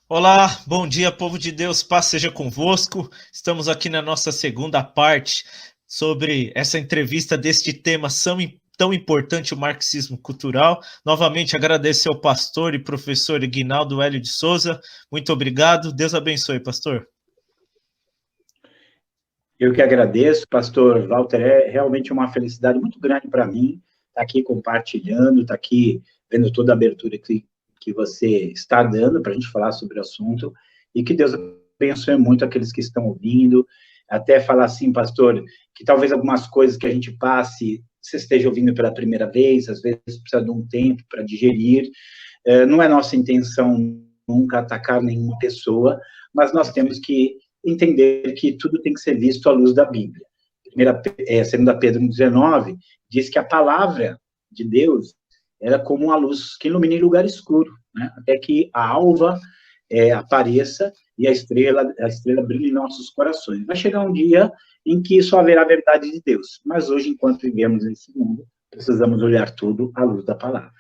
Olá, bom dia, povo de Deus, paz seja convosco. Estamos aqui na nossa segunda parte sobre essa entrevista deste tema tão importante, o marxismo cultural. Novamente agradecer ao pastor e professor Ignaldo Hélio de Souza. Muito obrigado, Deus abençoe, pastor. Eu que agradeço, pastor Walter, é realmente uma felicidade muito grande para mim estar aqui compartilhando, estar aqui vendo toda a abertura que você está dando para a gente falar sobre o assunto, e que Deus abençoe muito aqueles que estão ouvindo, até falar assim, pastor, que talvez algumas coisas que a gente passe, você esteja ouvindo pela primeira vez, às vezes precisa de um tempo para digerir, não é nossa intenção nunca atacar nenhuma pessoa, mas nós temos que entender que tudo tem que ser visto à luz da Bíblia. 2 Pedro 19 diz que a palavra de Deus era como uma luz que ilumina em lugar escuro, né? Até que a alva apareça e a estrela brilhe em nossos corações. Vai chegar um dia em que só haverá a verdade de Deus, mas hoje, enquanto vivemos nesse mundo, precisamos olhar tudo à luz da palavra.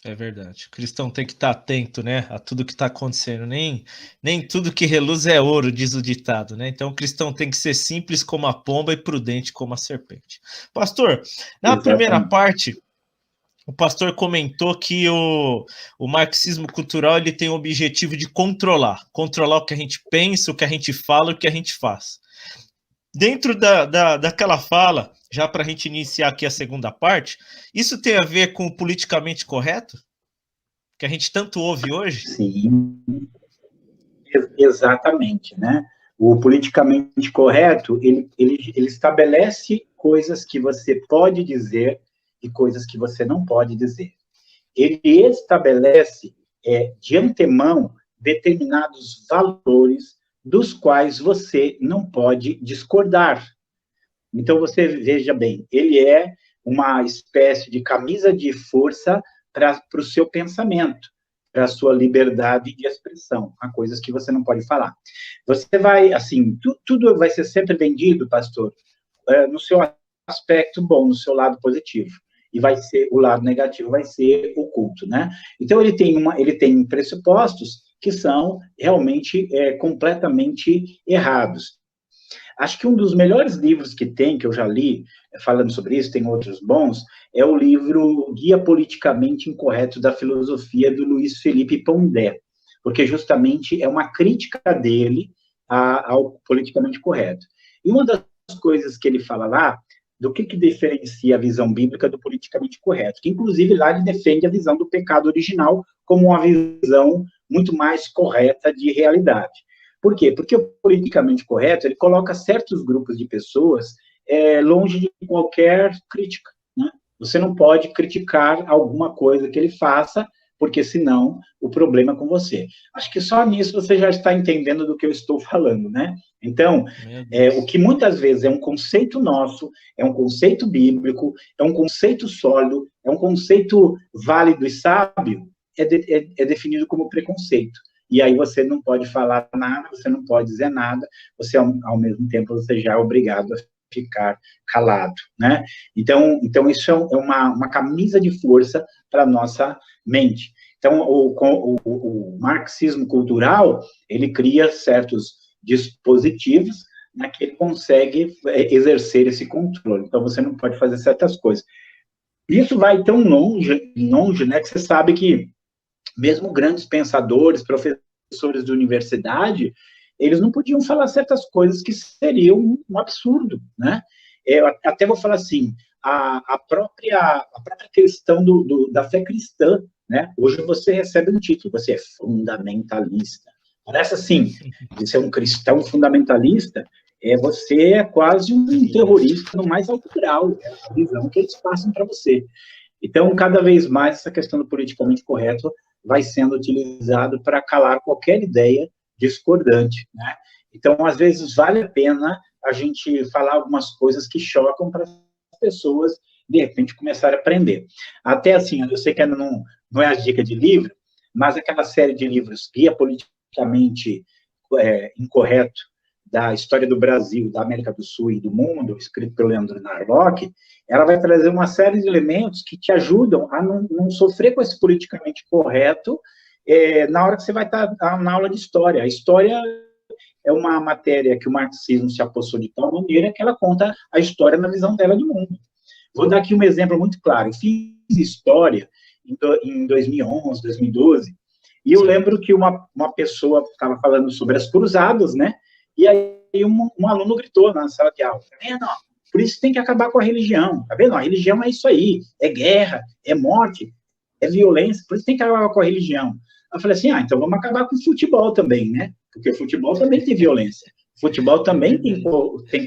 É verdade. O cristão tem que estar atento, né, a tudo que está acontecendo. Nem tudo que reluz é ouro, diz o ditado, né? Então o cristão tem que ser simples como a pomba e prudente como a serpente. Pastor, na primeira Exatamente. parte, o pastor comentou que o marxismo cultural ele tem o objetivo de controlar o que a gente pensa, o que a gente fala, o que a gente faz. Dentro daquela fala, já para a gente iniciar aqui a segunda parte, isso tem a ver com o politicamente correto? Que a gente tanto ouve hoje? Sim, exatamente, né? O politicamente correto, ele estabelece coisas que você pode dizer e coisas que você não pode dizer. Ele estabelece, de antemão, determinados valores dos quais você não pode discordar. Então, você veja bem, ele é uma espécie de camisa de força para o seu pensamento, para a sua liberdade de expressão. Há coisas que você não pode falar. Você vai, assim, tudo vai ser sempre vendido, pastor, no seu aspecto bom, no seu lado positivo. E vai ser, o lado negativo vai ser oculto, né? Então, ele tem pressupostos que são realmente completamente errados. Acho que um dos melhores livros que tem, que eu já li, falando sobre isso, tem outros bons, é o livro Guia Politicamente Incorreto da Filosofia, do Luiz Felipe Pondé, porque justamente é uma crítica dele ao politicamente correto. E uma das coisas que ele fala lá, do que diferencia a visão bíblica do politicamente correto, que inclusive lá ele defende a visão do pecado original como uma visão muito mais correta de realidade. Por quê? Porque o politicamente correto, ele coloca certos grupos de pessoas longe de qualquer crítica, né? Você não pode criticar alguma coisa que ele faça, porque senão o problema é com você. Acho que só nisso você já está entendendo do que eu estou falando, né? Então, o que muitas vezes é um conceito nosso, é um conceito bíblico, é um conceito sólido, é um conceito válido e sábio, é definido como preconceito. E aí você não pode falar nada, você não pode dizer nada, você, ao mesmo tempo, você já é obrigado a ficar calado, né? Então isso é uma camisa de força para a nossa mente. Então, o marxismo cultural, ele cria certos dispositivos, né, que ele consegue exercer esse controle. Então, você não pode fazer certas coisas. Isso vai tão longe, né, que você sabe que mesmo grandes pensadores, professores de universidade, eles não podiam falar certas coisas que seriam um absurdo, né? Eu até vou falar assim, a própria questão da fé cristã, né? Hoje você recebe um título, você é fundamentalista. Parece assim, você é um cristão fundamentalista, você é quase um terrorista no mais alto grau, é a visão que eles passam para você. Então, cada vez mais, essa questão do politicamente correto vai sendo utilizado para calar qualquer ideia discordante, né? Então, às vezes, vale a pena a gente falar algumas coisas que chocam para as pessoas, de repente, começarem a aprender. Até assim, eu sei que ainda não é a dica de livro, mas aquela série de livros Guia Politicamente Incorreto, da história do Brasil, da América do Sul e do mundo, escrito pelo Leandro Narlock, ela vai trazer uma série de elementos que te ajudam a não sofrer com esse politicamente correto na hora que você vai estar na aula de história. A história é uma matéria que o marxismo se apossou de tal maneira que ela conta a história na visão dela de mundo. Vou dar aqui um exemplo muito claro. Eu fiz história em 2011, 2012, e eu lembro que uma pessoa estava falando sobre as cruzadas, né? E aí um aluno gritou na sala de aula, tá vendo? Por isso tem que acabar com a religião, tá vendo? A religião é isso aí, é guerra, é morte, é violência, por isso tem que acabar com a religião. Eu falei assim, então vamos acabar com o futebol também, né? Porque o futebol também tem violência. O futebol também tem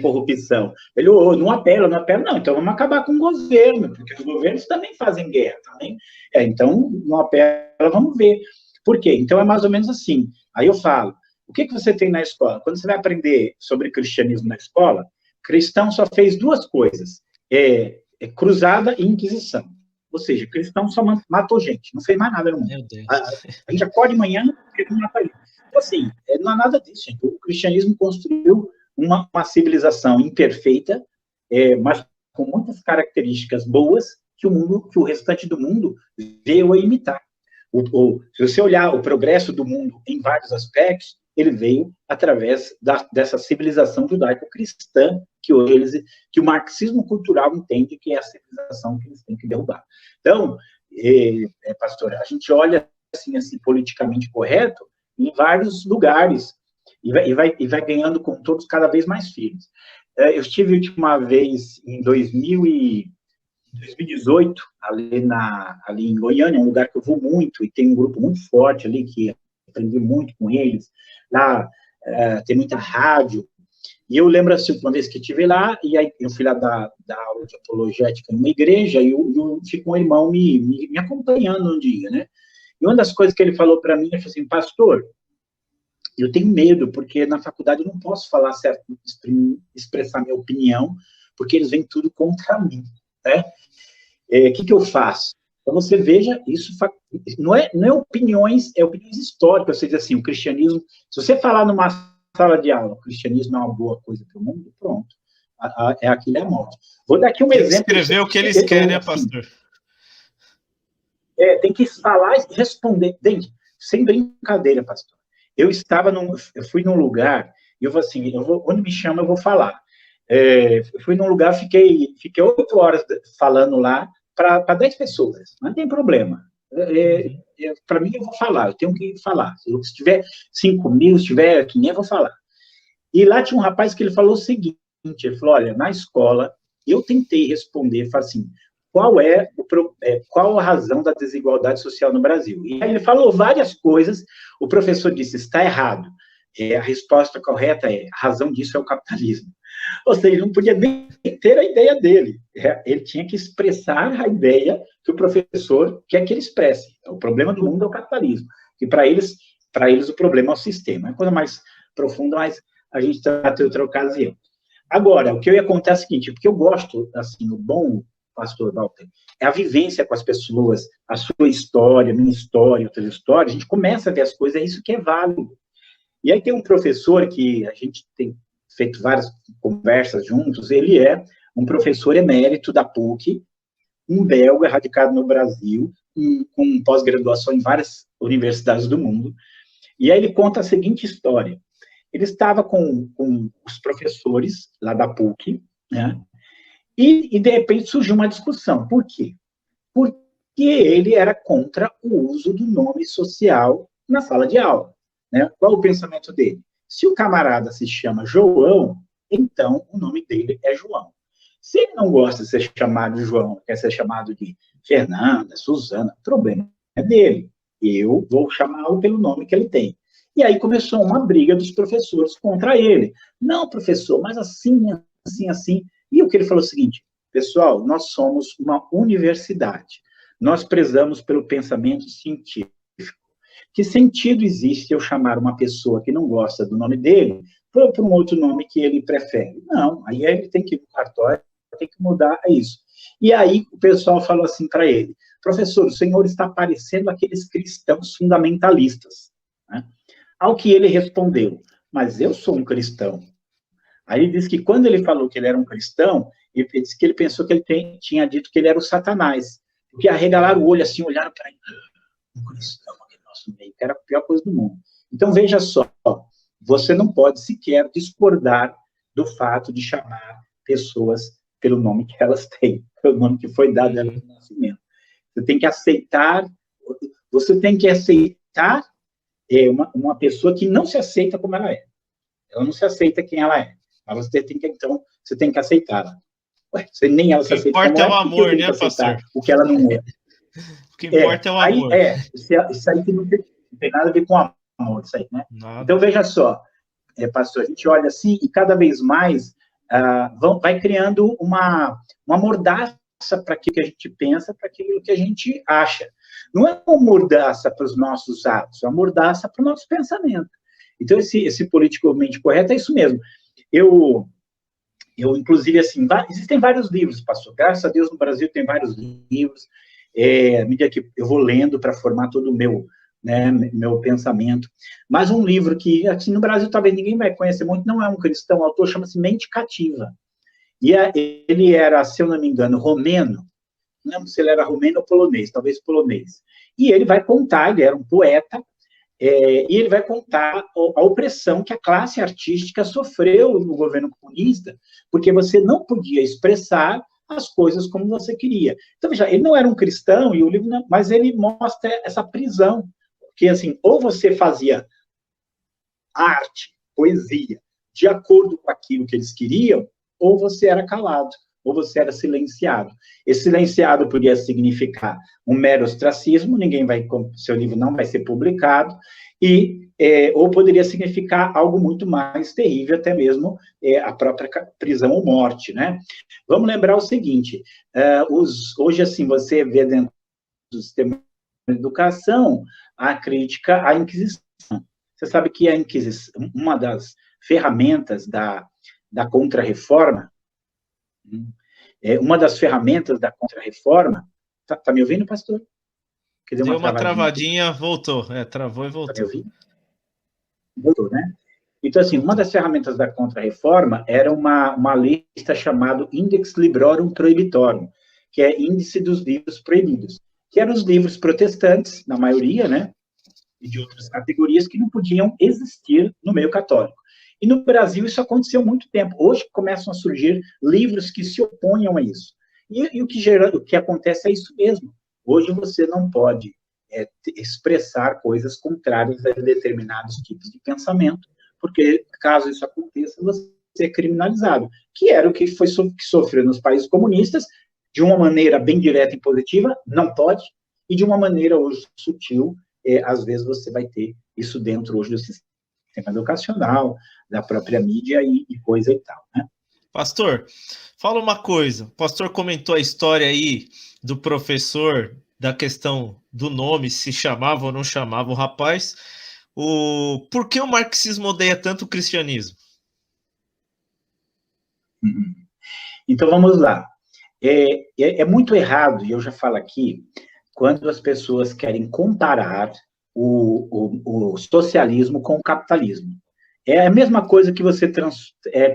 corrupção. Ele, não apela, não. Então vamos acabar com o governo, porque os governos também fazem guerra. Também. Então, não apela, vamos ver. Por quê? Então é mais ou menos assim. Aí eu falo, o que você tem na escola? Quando você vai aprender sobre cristianismo na escola, cristão só fez duas coisas, cruzada e inquisição. Ou seja, cristão só matou gente, não fez mais nada no mundo. Meu Deus. A gente acorda de manhã e não mata ele. Então, assim, não há nada disso, gente. O cristianismo construiu uma civilização imperfeita, mas com muitas características boas que o restante do mundo veio a imitar. Se você olhar o progresso do mundo em vários aspectos, ele veio através dessa civilização judaico-cristã que o marxismo cultural entende que é a civilização que eles têm que derrubar. Então, pastor, a gente olha assim politicamente correto em vários lugares e vai ganhando contornos cada vez mais firmes. Eu estive a última vez em 2018, ali em Goiânia, um lugar que eu vou muito, e tem um grupo muito forte ali, que aprendi muito com eles. Lá tem muita rádio. E eu lembro, assim, uma vez que estive lá, e aí eu fui lá dar aula de apologética numa igreja, e ficou um irmão me acompanhando um dia, né? E uma das coisas que ele falou para mim, ele falou assim, pastor, eu tenho medo, porque na faculdade eu não posso falar certo, expressar minha opinião, porque eles vêm tudo contra mim, né? O que eu faço? Então, você veja, isso não é opiniões, é opiniões históricas. Você diz assim, o cristianismo, se você falar numa sala de aula, o cristianismo é uma boa coisa para o mundo, pronto. Aquilo é a morte. Vou dar aqui um exemplo. Escrever o que eles querem, né, pastor? Tem que falar e responder. Gente, sem brincadeira, pastor. Eu fui num lugar, e eu vou assim, onde me chama, eu vou falar. Eu fui num lugar, fiquei 8 horas falando lá, para 10 pessoas, não tem problema. Para mim, eu vou falar, eu tenho que falar. Se tiver 5.000, se tiver 500, eu vou falar. E lá tinha um rapaz que ele falou o seguinte, ele falou, olha, na escola, eu tentei responder, falei assim, qual a razão da desigualdade social no Brasil? E aí ele falou várias coisas, o professor disse, está errado. A resposta correta a razão disso é o capitalismo. Ou seja, ele não podia nem ter a ideia dele. Ele tinha que expressar a ideia que o professor quer que ele expresse. O problema do mundo é o capitalismo. E para eles o problema é o sistema. É coisa mais profunda, mas a gente trata em outra ocasião. Agora, o que eu ia contar é o seguinte, porque eu gosto, assim, o bom, pastor Walter, é a vivência com as pessoas, a sua história, minha história, outras histórias, a gente começa a ver as coisas, é isso que é válido. E aí tem um professor que a gente tem feito várias conversas juntos, ele é um professor emérito da PUC, um belga radicado no Brasil, com pós-graduação em várias universidades do mundo, e aí ele conta a seguinte história. Ele estava com os professores lá da PUC, né, e de repente surgiu uma discussão. Por quê? Porque ele era contra o uso do nome social na sala de aula. Né? Qual o pensamento dele? Se o camarada se chama João, então o nome dele é João. Se ele não gosta de ser chamado de João, quer ser chamado de Fernanda, Suzana, o problema é dele. Eu vou chamá-lo pelo nome que ele tem. E aí começou uma briga dos professores contra ele. Não, professor, mas assim, assim, assim. E o que ele falou é o seguinte, pessoal, nós somos uma universidade. Nós prezamos pelo pensamento científico. Que sentido existe eu chamar uma pessoa que não gosta do nome dele por um outro nome que ele prefere? Não, aí ele tem que ir no cartório, tem que mudar isso. E aí o pessoal falou assim para ele, professor, o senhor está parecendo aqueles cristãos fundamentalistas. Né? Ao que ele respondeu, mas eu sou um cristão. Aí ele disse que quando ele falou que ele era um cristão, ele disse que ele pensou que ele tinha dito que ele era o Satanás, porque arregalaram o olho assim, olharam para ele, um cristão, nosso meio, que era a pior coisa do mundo. Então, veja só, você não pode sequer discordar do fato de chamar pessoas pelo nome que elas têm, pelo nome que foi dado a elas no nascimento. Você tem que aceitar uma pessoa que não se aceita como ela é. Ela não se aceita quem ela é. Mas você tem que aceitá-la. Se nem ela se aceita como ela é, o amor, né, pastor? O que ela não é. O que importa é o amor. Isso aí que não tem nada a ver com amor, isso aí, né? Nada. Então, veja só, pastor, a gente olha assim e cada vez mais vai criando uma mordaça para aquilo que a gente pensa, para aquilo que a gente acha. Não é uma mordaça para os nossos atos, é uma mordaça para o nosso pensamento. Então, esse politicamente correto é isso mesmo. Eu inclusive, assim, existem vários livros, pastor. Graças a Deus, no Brasil tem vários livros. À medida que eu vou lendo para formar todo o meu pensamento. Mas um livro que, assim, no Brasil, talvez ninguém vai conhecer muito, não é um cristão, o autor chama-se Mente Cativa. E ele era, se eu não me engano, romeno. Não lembro se ele era romeno ou polonês, talvez polonês. E ele vai contar, ele era um poeta, e ele vai contar a opressão que a classe artística sofreu no governo comunista, porque você não podia expressar as coisas como você queria. Então, veja, ele não era um cristão, e o livro mas ele mostra essa prisão, porque, assim, ou você fazia arte, poesia, de acordo com aquilo que eles queriam, ou você era calado, ou você era silenciado. Esse silenciado podia significar um mero ostracismo, seu livro não vai ser publicado, ou poderia significar algo muito mais terrível, até mesmo a própria prisão ou morte, né? Vamos lembrar o seguinte, hoje, assim, você vê dentro do sistema de educação a crítica à Inquisição. Você sabe que a Inquisição, uma das ferramentas da Contra-Reforma, tá me ouvindo, pastor? Deu uma travadinha, voltou. Travou e voltou. Tá me ouvindo? Voltou, né? Então, assim, uma das ferramentas da Contra-Reforma era uma lista chamada Index Librorum Prohibitorum, que é índice dos livros proibidos, que eram os livros protestantes, na maioria, né? E de outras categorias que não podiam existir no meio católico. E no Brasil isso aconteceu há muito tempo. Hoje começam a surgir livros que se oponham a isso. E o que acontece é isso mesmo. Hoje você não pode expressar coisas contrárias a determinados tipos de pensamento, porque caso isso aconteça, você é criminalizado. Que era o que sofreu nos países comunistas, de uma maneira bem direta e positiva, não pode, e de uma maneira hoje sutil, às vezes você vai ter isso dentro hoje do sistema educacional, da própria mídia e coisa e tal, né? Pastor, fala uma coisa. O pastor comentou a história aí do professor, da questão do nome, se chamava ou não chamava o rapaz. Por que o marxismo odeia tanto o cristianismo? Então, vamos lá. É muito errado, e eu já falo aqui, quando as pessoas querem comparar o socialismo com o capitalismo. É a mesma coisa que você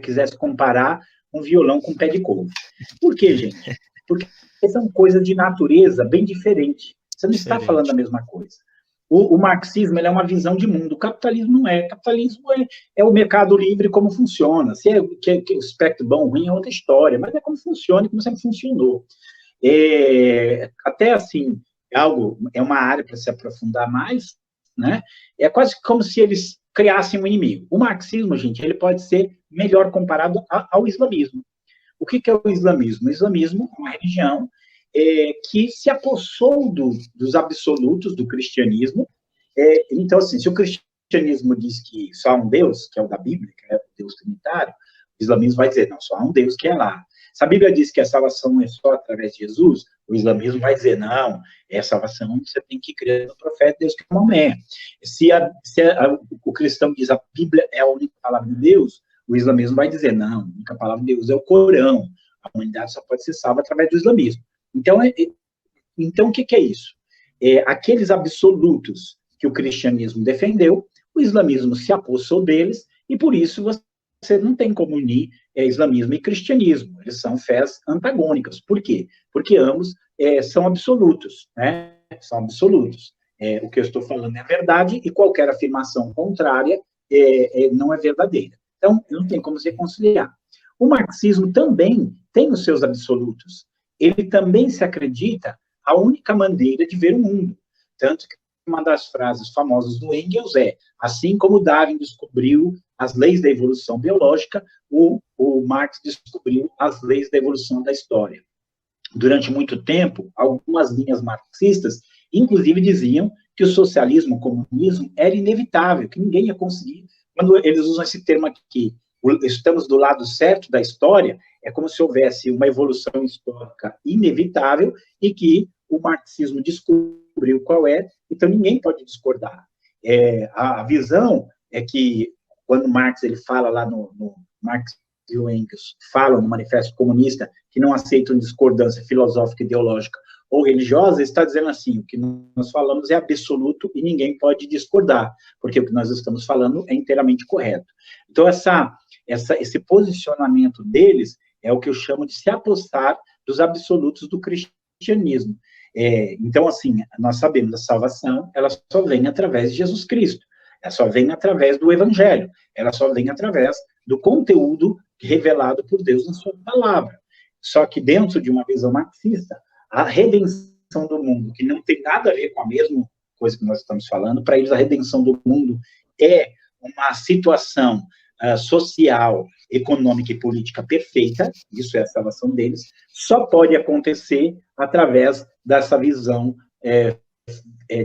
quisesse comparar um violão com um pé de couve. Por quê, gente? Porque são coisas de natureza bem diferente. Você não está falando a mesma coisa. O marxismo é uma visão de mundo, o capitalismo não é. O capitalismo é o mercado livre como funciona. Se que o espectro bom ou ruim é outra história, mas é como funciona e como sempre funcionou. Até assim, é uma área para se aprofundar mais, né? É quase como se eles criassem um inimigo. O marxismo, gente, ele pode ser melhor comparado ao islamismo. O que é o islamismo? O islamismo é uma religião que se apossou dos absolutos do cristianismo. Então, assim, se o cristianismo diz que só há um Deus, que é o da Bíblia, que é o Deus trinitário, o islamismo vai dizer, não, só há um Deus, que é lá. Se a Bíblia diz que a salvação é só através de Jesus, o islamismo vai dizer, não, a salvação você tem que crer no profeta Deus que é Maomé. Se o cristão diz a Bíblia é a única palavra de Deus, o islamismo vai dizer, não, a única palavra de Deus é o Corão. A humanidade só pode ser salva através do islamismo. Então, o que é isso? Aqueles absolutos que o cristianismo defendeu, o islamismo se apossou deles, e por isso você não tem como unir islamismo e cristianismo. Eles são fés antagônicas. Por quê? Porque ambos são absolutos, né? São absolutos. o que eu estou falando é verdade e qualquer afirmação contrária não é verdadeira. Então, não tem como se reconciliar. O marxismo também tem os seus absolutos. Ele também se acredita a única maneira de ver o mundo. Tanto que uma das frases famosas do Engels é: assim como Darwin descobriu as leis da evolução biológica, o Marx descobriu as leis da evolução da história. Durante muito tempo, algumas linhas marxistas, inclusive, diziam que o socialismo, o comunismo, era inevitável, que ninguém ia conseguir. Quando eles usam esse termo aqui, estamos do lado certo da história, é como se houvesse uma evolução histórica inevitável e que o marxismo descobriu qual é, então ninguém pode discordar. A visão é que, quando Marx ele fala lá no Marx e o Engels falam no Manifesto Comunista que não aceitam discordância filosófica, ideológica ou religiosa, está dizendo assim: o que nós falamos é absoluto e ninguém pode discordar, porque o que nós estamos falando é inteiramente correto. Então, esse posicionamento deles é o que eu chamo de se apossar dos absolutos do cristianismo. Então, assim, nós sabemos a salvação, ela só vem através de Jesus Cristo, ela só vem através do Evangelho, ela só vem através do conteúdo revelado por Deus na sua palavra. Só que dentro de uma visão marxista, a redenção do mundo, que não tem nada a ver com a mesma coisa que nós estamos falando, para eles a redenção do mundo é uma situação social, econômica e política perfeita, isso é a salvação deles, só pode acontecer através dessa visão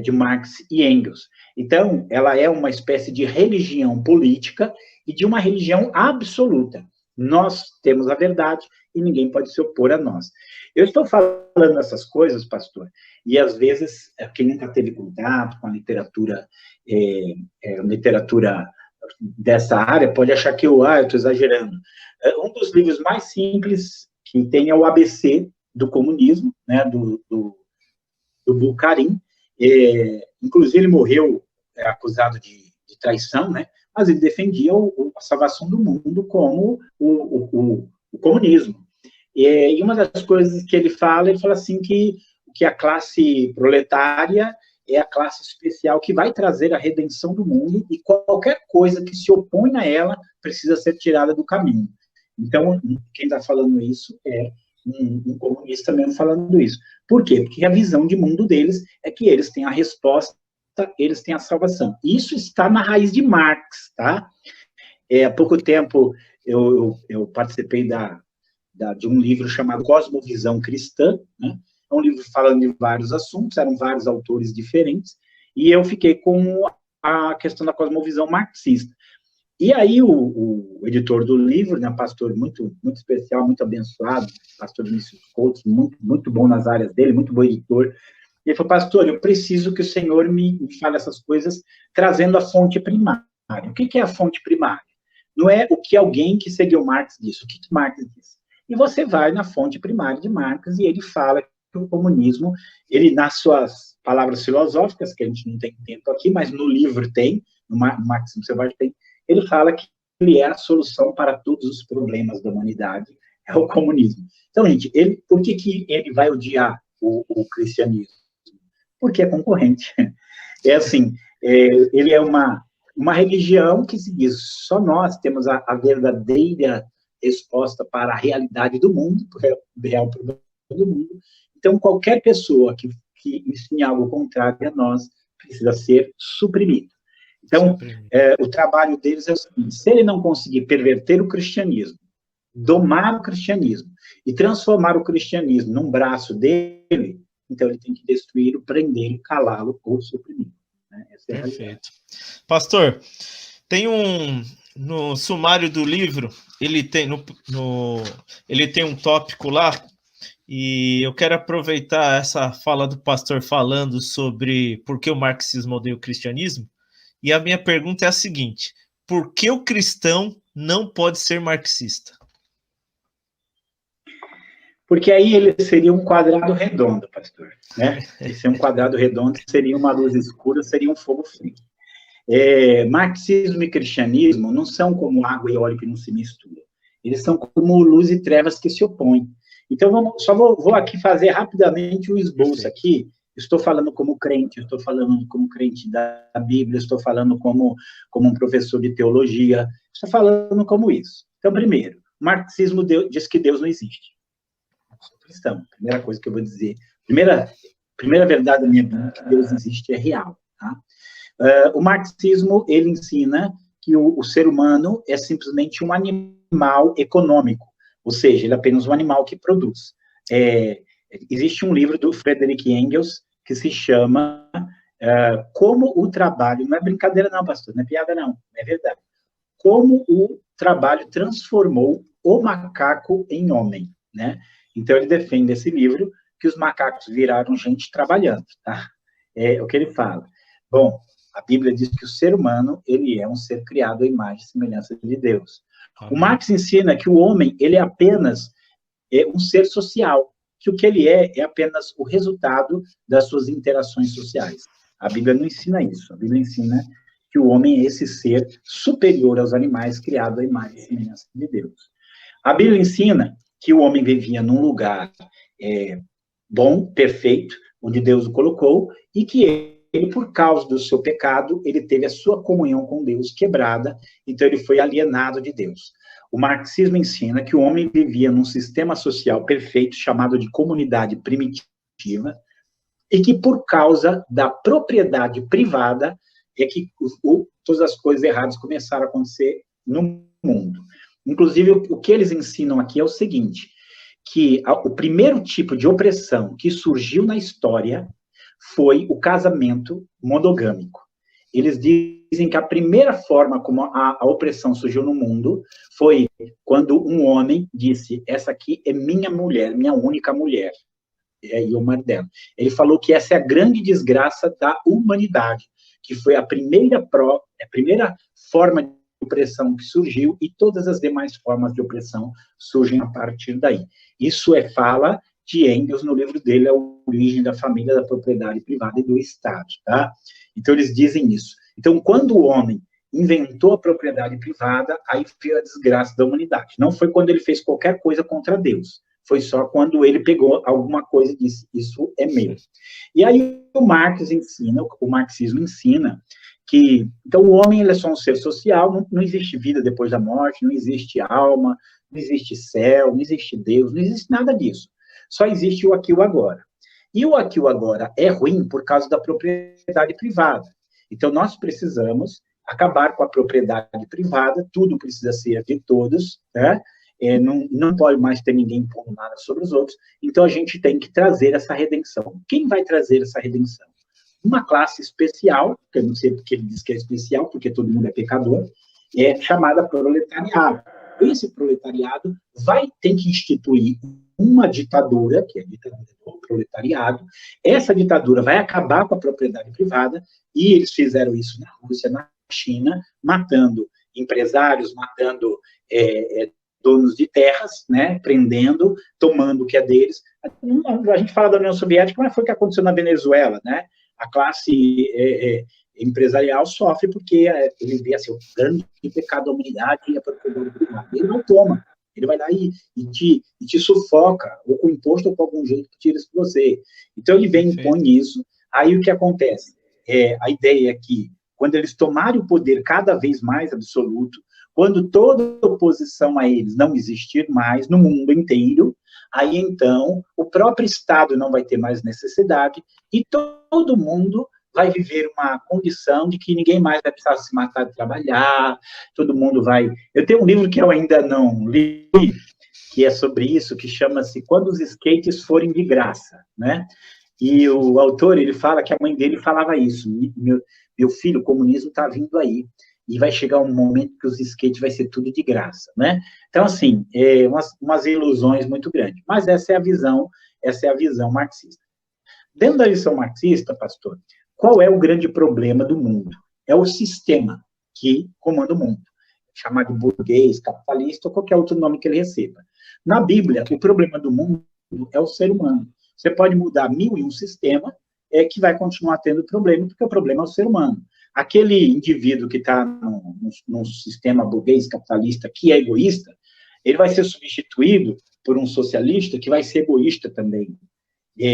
de Marx e Engels. Então, ela é uma espécie de religião política e de uma religião absoluta. Nós temos a verdade e ninguém pode se opor a nós. Eu estou falando essas coisas, pastor, e às vezes, quem nunca teve contato com a literatura, literatura dessa área, pode achar que eu estou exagerando. Um dos livros mais simples que tem é o ABC do comunismo, né, do Bukharin. Inclusive, ele morreu acusado de traição, né, mas ele defendia a salvação do mundo como o comunismo. E uma das coisas que ele fala assim que a classe proletária é a classe especial que vai trazer a redenção do mundo e qualquer coisa que se opõe a ela precisa ser tirada do caminho. Então, quem está falando isso é um comunista mesmo falando isso. Por quê? Porque a visão de mundo deles é que eles têm a resposta, eles têm a salvação. Isso está na raiz de Marx, tá? Há pouco tempo eu participei de um livro chamado Cosmovisão Cristã, né? É um livro falando de vários assuntos, eram vários autores diferentes, e eu fiquei com a questão da cosmovisão marxista. E aí o editor do livro, né, pastor muito, muito especial, muito abençoado, pastor Vinícius Couto, muito, muito bom nas áreas dele, muito bom editor, ele falou: pastor, eu preciso que o senhor me fale essas coisas trazendo a fonte primária. O que é a fonte primária? Não é o que alguém que seguiu Marx disse, o que Marx disse. E você vai na fonte primária de Marx e ele fala que o comunismo, ele, nas suas palavras filosóficas, que a gente não tem tempo aqui, mas no livro tem, no Marxismo Selvagem tem, ele fala que ele é a solução para todos os problemas da humanidade, é o comunismo. Então, gente, por que ele vai odiar o cristianismo? Porque é concorrente. É assim, ele é uma religião que se diz, só nós temos a verdadeira resposta para a realidade do mundo, o real problema do mundo. Então, qualquer pessoa que ensine algo contrário a nós precisa ser suprimido. Então, o trabalho deles é o seguinte: se ele não conseguir perverter o cristianismo, domar o cristianismo e transformar o cristianismo num braço dele, então ele tem que destruí-lo, prendê-lo, calá-lo ou suprimir. Né? Essa é a Perfeito. Pastor, tem no sumário do livro, ele tem ele tem um tópico lá, e eu quero aproveitar essa fala do pastor falando sobre por que o marxismo odeia o cristianismo, e a minha pergunta é a seguinte: por que o cristão não pode ser marxista? Porque aí ele seria um quadrado redondo, pastor, né? Se é um quadrado redondo, seria uma luz escura, seria um fogo frio. Marxismo e cristianismo não são como água e óleo que não se misturam. Eles são como luz e trevas que se opõem. Então, vou aqui fazer rapidamente um esboço aqui Estou falando como crente, estou falando como crente da Bíblia, estou falando como um professor de teologia, estou falando como isso. Então, primeiro, o marxismo diz que Deus não existe. Eu sou cristão, primeira coisa que eu vou dizer. Primeira verdade da minha vida, que Deus existe, é real. Tá? O marxismo, ele ensina que o ser humano é simplesmente um animal econômico, ou seja, ele é apenas um animal que produz. Existe um livro do Friedrich Engels que se chama Como o Trabalho, não é brincadeira não, pastor, não é piada não, é verdade. Como o trabalho transformou o macaco em homem, né? Então, ele defende esse livro, que os macacos viraram gente trabalhando, tá? É o que ele fala. Bom, a Bíblia diz que o ser humano, ele é um ser criado à imagem e semelhança de Deus. O Marx ensina que o homem, ele é apenas um ser social, que o que ele é apenas o resultado das suas interações sociais. A Bíblia não ensina isso. A Bíblia ensina que o homem é esse ser superior aos animais, criado à imagem e semelhança de Deus. A Bíblia ensina que o homem vivia num lugar bom, perfeito, onde Deus o colocou, e que ele, por causa do seu pecado, ele teve a sua comunhão com Deus quebrada, então ele foi alienado de Deus. O marxismo ensina que o homem vivia num sistema social perfeito, chamado de comunidade primitiva, e que por causa da propriedade privada é que todas as coisas erradas começaram a acontecer no mundo. Inclusive, o que eles ensinam aqui é o seguinte, que o primeiro tipo de opressão que surgiu na história foi o casamento monogâmico. Eles dizem que a primeira forma como a opressão surgiu no mundo foi quando um homem disse, essa aqui é minha mulher, minha única mulher, e o marido dela. Ele falou que essa é a grande desgraça da humanidade, que foi a primeira forma de opressão que surgiu, e todas as demais formas de opressão surgem a partir daí. Isso fala de Engels no livro dele, A Origem da Família, da Propriedade Privada e do Estado, tá? Então, eles dizem isso. Então, quando o homem inventou a propriedade privada, aí veio a desgraça da humanidade. Não foi quando ele fez qualquer coisa contra Deus, foi só quando ele pegou alguma coisa e disse, isso é meu. E aí o marxismo ensina que, então, o homem ele é só um ser social, não existe vida depois da morte, não existe alma, não existe céu, não existe Deus, não existe nada disso. Só existe o aqui e o agora. E o aqui e o agora é ruim por causa da propriedade privada. Então, nós precisamos acabar com a propriedade privada, tudo precisa ser de todos, né? Não pode mais ter ninguém pondo nada sobre os outros, então a gente tem que trazer essa redenção. Quem vai trazer essa redenção? Uma classe especial, que eu não sei porque ele diz que é especial, porque todo mundo é pecador, chamada proletariado. Esse proletariado vai ter que instituir uma ditadura, que é a ditadura do proletariado. Essa ditadura vai acabar com a propriedade privada, e eles fizeram isso na Rússia, na China, matando empresários, matando donos de terras, né, prendendo, tomando o que é deles. A gente fala da União Soviética, mas foi o que aconteceu na Venezuela, né? A classe empresarial sofre porque ele vê assim, o grande pecado da humanidade e a propriedade privada. Ele não toma, ele vai lá e te sufoca, ou com imposto ou com algum jeito que tira isso de você. Então ele vem e impõe isso, aí o que acontece? A ideia é que, quando eles tomarem o poder cada vez mais absoluto, quando toda oposição a eles não existir mais no mundo inteiro, aí então o próprio Estado não vai ter mais necessidade e todo mundo vai viver uma condição de que ninguém mais vai precisar se matar de trabalhar, todo mundo vai... Eu tenho um livro que eu ainda não li, que é sobre isso, que chama-se Quando os Skates Forem de Graça, né? E o autor, ele fala que a mãe dele falava isso, meu filho, o comunismo está vindo aí, e vai chegar um momento que os skates vai ser tudo de graça, né? Então, assim, umas ilusões muito grandes. Mas essa é a visão marxista. Dentro da visão marxista, pastor, qual é o grande problema do mundo? É o sistema que comanda o mundo, chamado de burguês, capitalista, ou qualquer outro nome que ele receba. Na Bíblia, o problema do mundo é o ser humano. Você pode mudar 1001 sistema, que vai continuar tendo problema, porque o problema é o ser humano. Aquele indivíduo que está num sistema burguês capitalista que é egoísta, ele vai ser substituído por um socialista que vai ser egoísta também.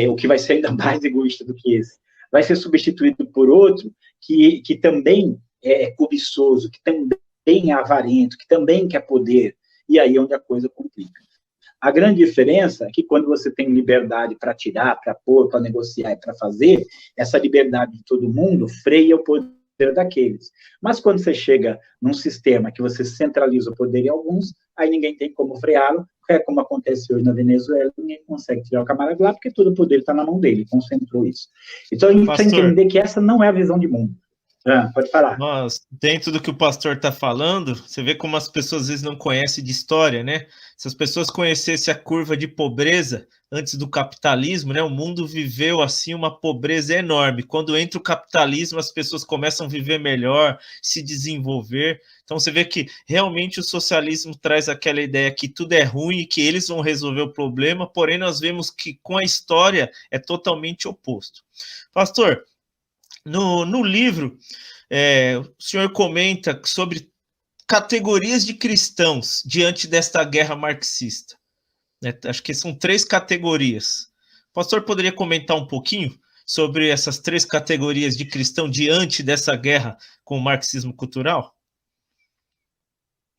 o que vai ser ainda mais egoísta do que esse, vai ser substituído por outro que também é cobiçoso, que também é avarento, que também quer poder, e aí é onde a coisa complica. A grande diferença é que quando você tem liberdade para tirar, para pôr, para negociar e para fazer, essa liberdade de todo mundo freia o poder daqueles. Mas quando você chega num sistema que você centraliza o poder em alguns, aí ninguém tem como freá-lo, é como acontece hoje na Venezuela, ninguém consegue tirar o camarada lá, porque todo o poder está na mão dele, concentrou isso. Então a gente precisa entender que essa não é a visão de mundo. Pode falar. Mas, dentro do que o pastor está falando, você vê como as pessoas às vezes não conhecem de história, né? Se as pessoas conhecessem a curva de pobreza antes do capitalismo, né? O mundo viveu assim uma pobreza enorme. Quando entra o capitalismo, as pessoas começam a viver melhor, se desenvolver. Então você vê que realmente o socialismo traz aquela ideia que tudo é ruim e que eles vão resolver o problema, porém nós vemos que com a história é totalmente oposto. Pastor, no livro, o senhor comenta sobre categorias de cristãos diante desta guerra marxista. Né? Acho que são 3 categorias. O pastor poderia comentar um pouquinho sobre essas 3 categorias de cristão diante dessa guerra com o marxismo cultural?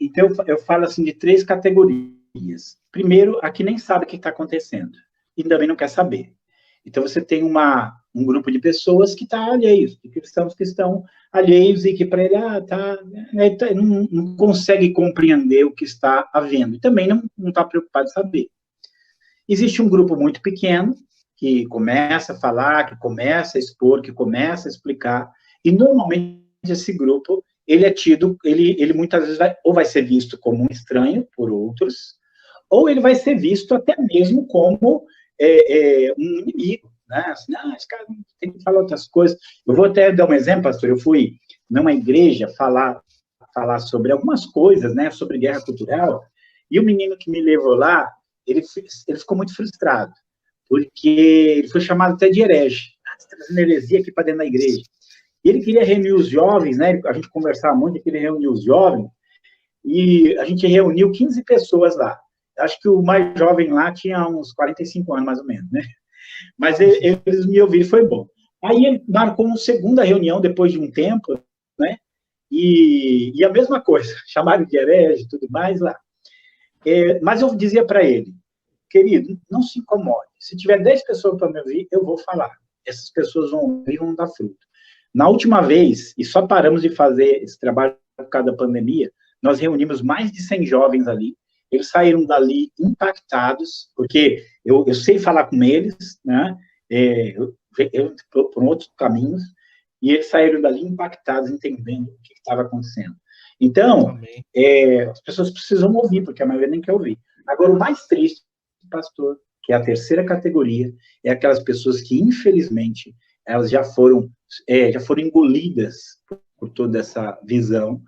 Então, eu falo assim de 3 categorias. Primeiro, a que nem sabe o que está acontecendo e também não quer saber. Então, você tem um grupo de pessoas que está alheios, de cristãos que estão alheios e que para ele não consegue compreender o que está havendo. E também não está preocupado em saber. Existe um grupo muito pequeno que começa a falar, que começa a expor, que começa a explicar, e normalmente esse grupo, ele é tido, ele muitas vezes vai ser visto como um estranho por outros, ou ele vai ser visto até mesmo como um inimigo, né? Assim, esse cara tem que falar outras coisas. Eu vou até dar um exemplo, pastor. Eu fui numa igreja falar sobre algumas coisas, né? Sobre guerra cultural, e o menino que me levou lá, ele ficou muito frustrado, porque ele foi chamado até de herege. Você está fazendo heresia aqui para dentro da igreja. E ele queria reunir os jovens, né? A gente conversava muito, ele queria reunir os jovens, e a gente reuniu 15 pessoas lá. Acho que o mais jovem lá tinha uns 45 anos, mais ou menos, né? Mas eles me ouviram, foi bom. Aí ele marcou uma segunda reunião depois de um tempo, né? E a mesma coisa, chamaram de herege e tudo mais lá. Mas eu dizia para ele, querido, não se incomode. Se tiver 10 pessoas para me ouvir, eu vou falar. Essas pessoas vão ouvir e vão dar fruto. Na última vez, e só paramos de fazer esse trabalho por causa da pandemia, nós reunimos mais de 100 jovens ali. Eles saíram dali impactados, porque eu sei falar com eles, né? Por outros caminhos, e eles saíram dali impactados, entendendo o que estava acontecendo. Então, as pessoas precisam ouvir, porque a maioria nem quer ouvir. Agora, o mais triste, pastor, que é a terceira categoria, é aquelas pessoas que, infelizmente, elas já foram engolidas por toda essa visão.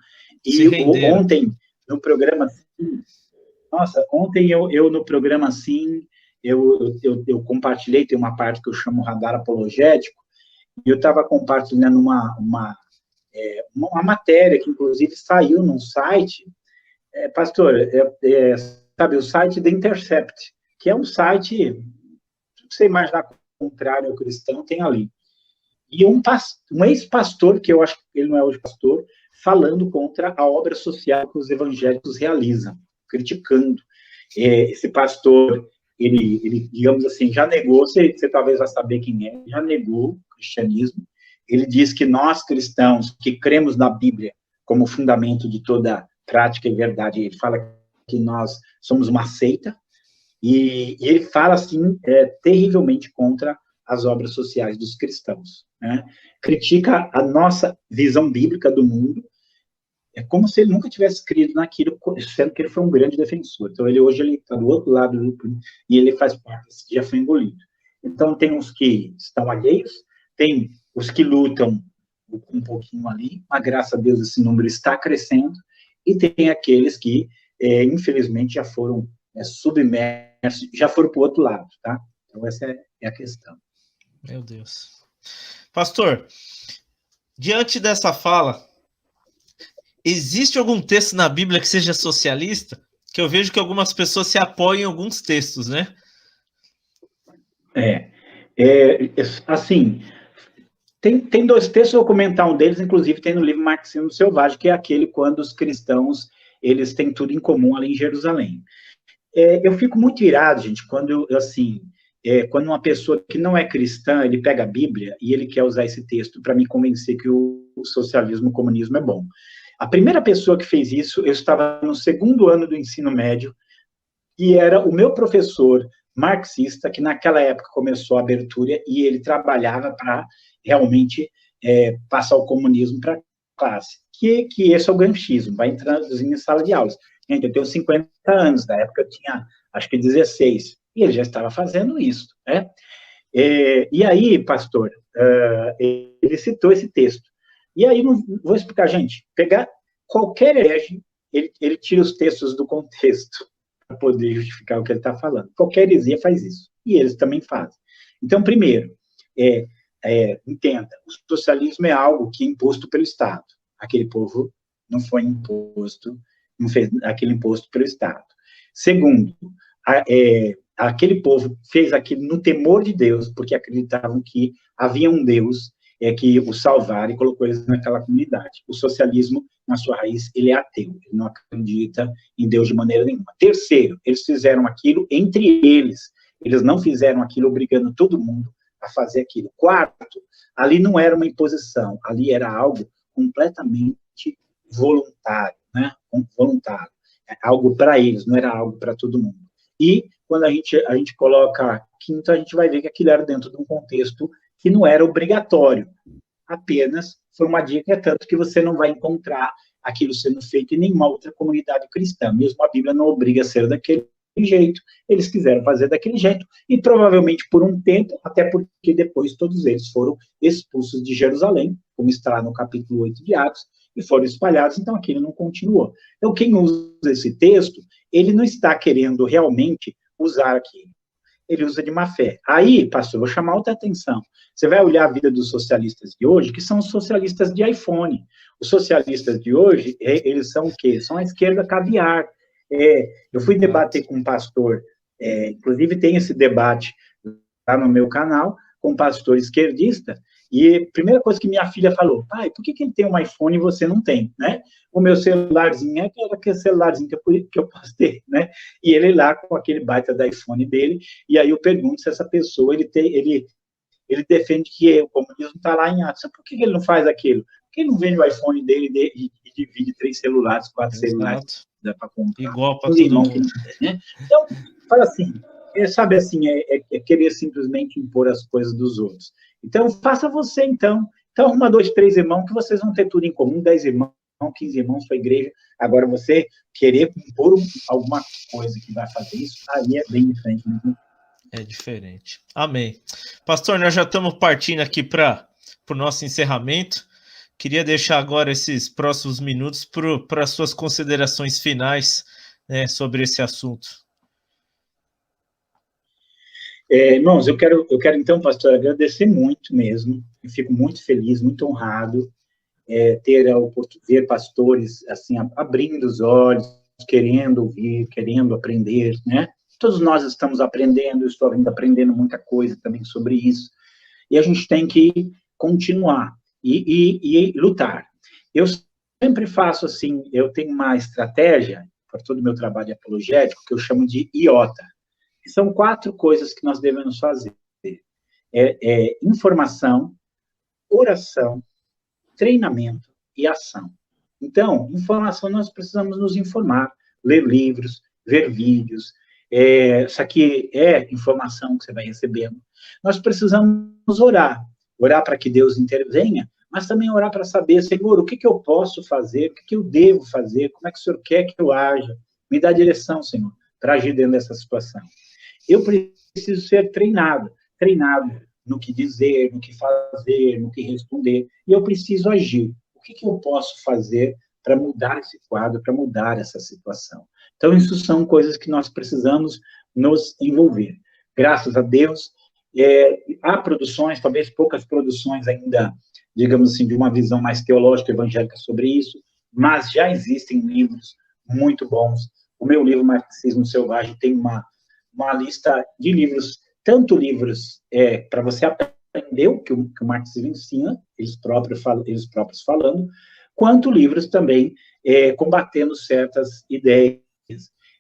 E ontem, no programa assim, ontem eu no programa assim, eu compartilhei, tem uma parte que eu chamo Radar Apologético, e eu estava compartilhando uma matéria que, inclusive, saiu num site, pastor, sabe, o site The Intercept, que é um site, se você imaginar contrário ao cristão, tem ali. E um ex-pastor, que eu acho que ele não é hoje pastor, falando contra a obra social que os evangélicos realizam, criticando. Esse pastor, ele, digamos assim, já negou, você talvez vai saber quem é, já negou o cristianismo. Ele diz que nós, cristãos, que cremos na Bíblia como fundamento de toda prática e verdade, ele fala que nós somos uma seita, e ele fala, assim, terrivelmente contra as obras sociais dos cristãos, né? Critica a nossa visão bíblica do mundo, é como se ele nunca tivesse crido naquilo, sendo que ele foi um grande defensor. Então, hoje ele está do outro lado do grupo, e ele faz parte, já foi engolido. Então, tem uns que estão alheios, tem os que lutam um pouquinho ali, mas, graças a Deus, esse número está crescendo, e tem aqueles que, infelizmente, já foram submersos, já foram para o outro lado, tá? Então, essa é a questão. Meu Deus. Pastor, diante dessa fala, existe algum texto na Bíblia que seja socialista? Que eu vejo que algumas pessoas se apoiam em alguns textos, né? Assim, tem dois textos, eu vou comentar um deles, inclusive tem no livro Marxismo Selvagem, que é aquele quando os cristãos, eles têm tudo em comum ali em Jerusalém. Eu fico muito irado, gente, quando uma pessoa que não é cristã, ele pega a Bíblia e ele quer usar esse texto para me convencer que o socialismo, o comunismo é bom. A primeira pessoa que fez isso, eu estava no segundo ano do ensino médio, e era o meu professor marxista, que naquela época começou a abertura, e ele trabalhava para realmente passar o comunismo para a classe. Que esse é o ganchismo, vai introduzindo em sala de aulas. Gente, eu tenho 50 anos, na época eu tinha, acho que 16, e ele já estava fazendo isso, né? E aí, pastor, ele citou esse texto. E aí, não vou explicar, gente, pegar qualquer herege, ele tira os textos do contexto para poder justificar o que ele está falando. Qualquer heresia faz isso, e eles também fazem. Então, primeiro, entenda, o socialismo é algo que é imposto pelo Estado. Aquele povo não foi imposto, não fez aquele imposto pelo Estado. Segundo, aquele povo fez aquilo no temor de Deus, porque acreditavam que havia um Deus que o salvara e colocou eles naquela comunidade. O socialismo, na sua raiz, ele é ateu, ele não acredita em Deus de maneira nenhuma. Terceiro, eles fizeram aquilo entre eles não fizeram aquilo obrigando todo mundo a fazer aquilo. Quarto, ali não era uma imposição, ali era algo completamente voluntário, né? Voluntário. Algo para eles, não era algo para todo mundo. E quando a gente coloca quinto, a gente vai ver que aquilo era dentro de um contexto que não era obrigatório, apenas foi uma dica, tanto que você não vai encontrar aquilo sendo feito em nenhuma outra comunidade cristã, mesmo a Bíblia não obriga a ser daquele jeito, eles quiseram fazer daquele jeito, e provavelmente por um tempo, até porque depois todos eles foram expulsos de Jerusalém, como está no capítulo 8 de Atos, e foram espalhados, então aquilo não continuou. Então quem usa esse texto, ele não está querendo realmente usar aquilo, ele usa de má fé. Aí, pastor, vou chamar outra atenção. Você vai olhar a vida dos socialistas de hoje, que são os socialistas de iPhone. Os socialistas de hoje, eles são o quê? São a esquerda caviar. Eu fui debater com um pastor, inclusive tem esse debate lá no meu canal, com um pastor esquerdista, e a primeira coisa que minha filha falou, pai, por que ele tem um iPhone e você não tem, né? O meu celularzinho era aquele celularzinho que eu posso ter, né? E ele lá com aquele baita da iPhone dele, e aí eu pergunto se essa pessoa, ele defende que o comunismo está lá em Atos. Por que ele não faz aquilo? Por que ele não vende o iPhone dele e divide 3 celulares, 4 celulares, dá para comprar? Igual para todo mundo. Né? Então, fala assim, sabe assim, querer simplesmente impor as coisas dos outros. Então, faça você, então. Então, arruma 2, 3 irmãos, que vocês vão ter tudo em comum, 10 irmãos, 15 irmãos, sua igreja. Agora, você querer impor alguma coisa que vai fazer isso, aí é bem diferente. Né? É diferente. Amém. Pastor, nós já estamos partindo aqui para o nosso encerramento. Queria deixar agora esses próximos minutos para as suas considerações finais, né, sobre esse assunto. Irmãos, eu quero então, pastor, agradecer muito mesmo. Eu fico muito feliz, muito honrado ter a oportunidade de ver pastores assim, abrindo os olhos, querendo ouvir, querendo aprender, né? Todos nós estamos aprendendo, eu estou aprendendo muita coisa também sobre isso. E a gente tem que continuar e lutar. Eu sempre faço assim, eu tenho uma estratégia para todo o meu trabalho apologético que eu chamo de IOTA. São 4 coisas que nós devemos fazer. Informação, oração, treinamento e ação. Então, informação, nós precisamos nos informar, ler livros, ver vídeos. Isso aqui é informação que você vai recebendo. Nós precisamos orar para que Deus intervenha, mas também orar para saber, Senhor, o que eu posso fazer, o que eu devo fazer, como é que o Senhor quer que eu haja? Me dá direção, Senhor, para agir dentro dessa situação. Eu preciso ser treinado no que dizer, no que fazer, no que responder, e eu preciso agir. O que eu posso fazer para mudar esse quadro, para mudar essa situação? Então, isso são coisas que nós precisamos nos envolver. Graças a Deus, há produções, talvez poucas produções ainda, digamos assim, de uma visão mais teológica, evangélica sobre isso, mas já existem livros muito bons. O meu livro, Marxismo Selvagem, tem uma lista de livros tanto livros para você aprender o que o marxismo ensina, eles próprios falando, quanto livros também combatendo certas ideias.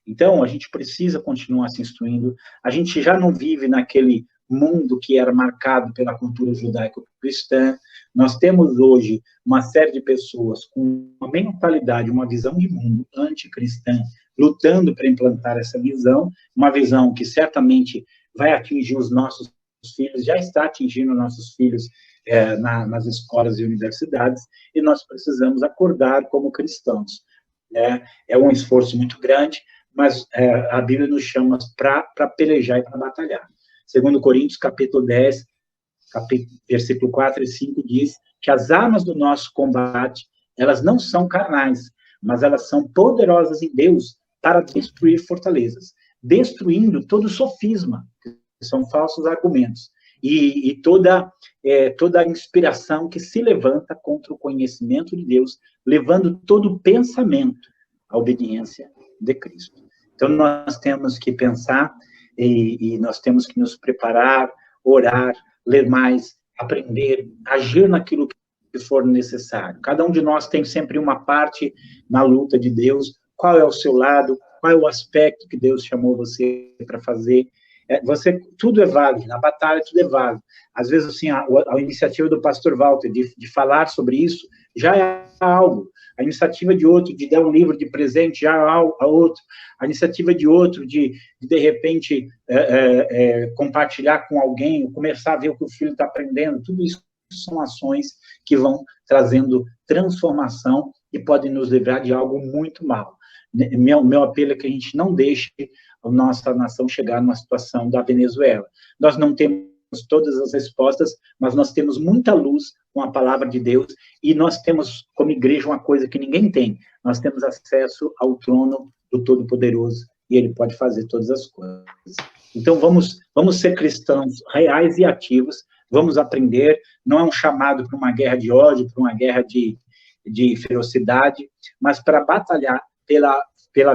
Então, a gente precisa continuar se instruindo. A gente já não vive naquele mundo que era marcado pela cultura judaico-cristã. Nós temos hoje uma série de pessoas com uma mentalidade, uma visão de mundo anticristã, lutando para implantar essa visão, uma visão que certamente vai atingir os nossos filhos, já está atingindo nossos filhos nas escolas e universidades, e nós precisamos acordar como cristãos. É um esforço muito grande, mas a Bíblia nos chama para pelejar e para batalhar. Segundo Coríntios, capítulo 10, versículo 4 e 5, diz que as armas do nosso combate, elas não são carnais, mas elas são poderosas em Deus para destruir fortalezas, destruindo todo sofisma, que são falsos argumentos, e toda a inspiração que se levanta contra o conhecimento de Deus, levando todo o pensamento à obediência de Cristo. Então, nós temos que pensar e nós temos que nos preparar, orar, ler mais, aprender, agir naquilo que for necessário. Cada um de nós tem sempre uma parte na luta de Deus. Qual é o seu lado? Qual é o aspecto que Deus chamou você para fazer? Tudo é válido, na batalha tudo é válido. Às vezes, assim, a iniciativa do pastor Walter de falar sobre isso já é algo. A iniciativa de outro de dar um livro de presente já é outro. A iniciativa de outro de repente, compartilhar com alguém, começar a ver o que o filho está aprendendo, tudo isso são ações que vão trazendo transformação e podem nos livrar de algo muito mal. Meu apelo é que a gente não deixe a nossa nação chegar numa situação da Venezuela. Nós não temos todas as respostas, mas nós temos muita luz com a palavra de Deus, e nós temos, como igreja, uma coisa que ninguém tem: nós temos acesso ao trono do Todo-Poderoso, e Ele pode fazer todas as coisas. Então, vamos ser cristãos reais e ativos, vamos aprender, não é um chamado para uma guerra de ódio, para uma guerra de ferocidade, mas para batalhar pela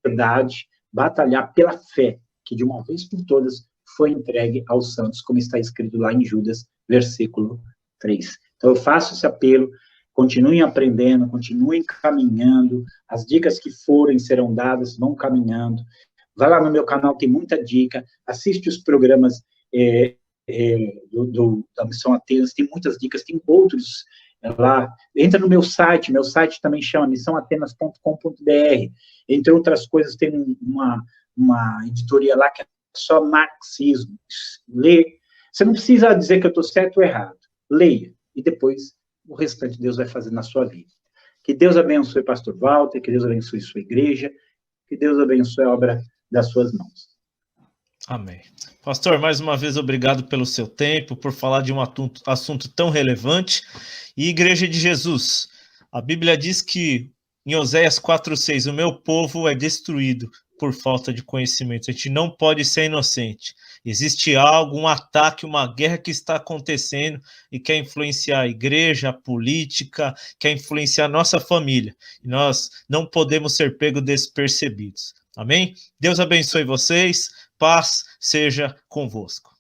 verdade, batalhar pela fé, que de uma vez por todas foi entregue aos santos, como está escrito lá em Judas, versículo 3. Então, eu faço esse apelo, continuem aprendendo, continuem caminhando, as dicas que forem serão dadas, vão caminhando. Vai lá no meu canal, tem muita dica, assiste os programas da Missão Atenas, tem muitas dicas, tem outros lá. Entra no meu site também chama missãoatenas.com.br, entre outras coisas, tem uma editoria lá que é só marxismo. Lê. Você não precisa dizer que eu estou certo ou errado. Leia. E depois o restante Deus vai fazer na sua vida. Que Deus abençoe o pastor Walter, que Deus abençoe sua igreja, que Deus abençoe a obra das suas mãos. Amém. Pastor, mais uma vez, obrigado pelo seu tempo, por falar de um assunto tão relevante. E Igreja de Jesus, a Bíblia diz que em Oséias 4:6, o meu povo é destruído por falta de conhecimento. A gente não pode ser inocente. Existe algo, um ataque, uma guerra que está acontecendo e quer influenciar a igreja, a política, quer influenciar a nossa família. E nós não podemos ser pegos despercebidos. Amém? Deus abençoe vocês. Paz seja convosco.